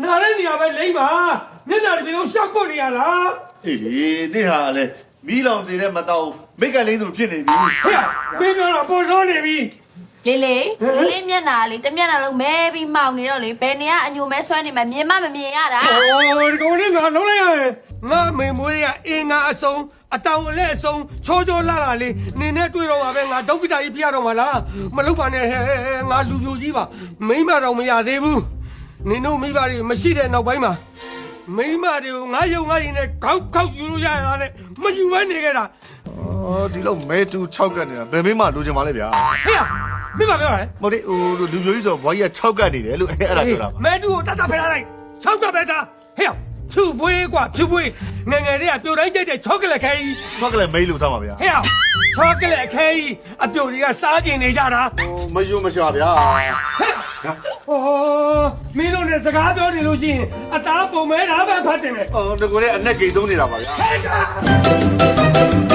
နားတဲ့နေရာပဲလိမ့်ပါမျက်နှာတစ်ပြုံးရှောက်ပွတ်နေရလား အေးလေနေ့ဟာလေမီးလောင်နေတဲ့မတော့မိတ်ကလေးသူဖြစ်နေပြီ ဟဲ့မင်းပြောတော့ပေါ်စောနေပြီ လေးမျက်နှာလေးတစ်မျက်နှာလုံးမဲပြီးမှောင်နေတော့လေဘယ်နေကအညိုမဲဆွဲနေမှမြင်မမြင်ရတာ အိုးဒီကောင်လေးငါလုံးလိုက်ရတယ်ငါမေမွေးရအင်းငါအစုံအတောင်အလက်အစုံချောချောလှလှလေးနင်းနဲ့တွေ့တော့ပါပဲငါဒုက္ခတာကြီးပြရတော့မှာလားမလုပ်ပါနဲ့ဟဲ့ငါလူပြိုကြီးပါမိမတော့မရသေးဘူးနင်တို့မိဘတွေမရှိတဲ့နောက်ပိုင်းမှာမိမတွေကိုငါယုံငါရင်နဲ့ခေါက်ခေါက်ယူလို့ရရတဲ့မယူဘဲနေခဲ့တာ အော်ဒီလောက်မဲတူ6ကတ်နေတာဘယ်မင်းမှလိုချင်ပါလဲဗျာ ဟဲ့မိမပြောတယ် မဟုတ်လေဟိုလူမျိုးကြီးဆိုဘွားကြီးက6ကတ်နေတယ်လို့အဲ့ဒါပြောတာပါ မဲတူကိုတတ်တတ်ဖယ်လိုက်6ကပဲတာဟဲ့ဖြူပွေးกว่าဖြူပွေးငယ်ငယ်လေးကပြိုတိုင်းကြိုက်တဲ့ချောကလက်ခဲကြီး 6ကလည်းမဲလို့စားပါဗျာ ဟဲ့ချောကလက်ခဲကြီးအပြိုတွေကစားကျင်နေကြတာ ဟိုမယုံမရှာဗျာ ဟောမင်းတို့နဲ့စကားပြောနေလို့ရှိရင်အသားပုံမဲတာပဲဖတ်တယ်မယ် အော်ဒီကိုလည်းအနက်ကိဆုံးနေတာပါဗျာ ဟဲ့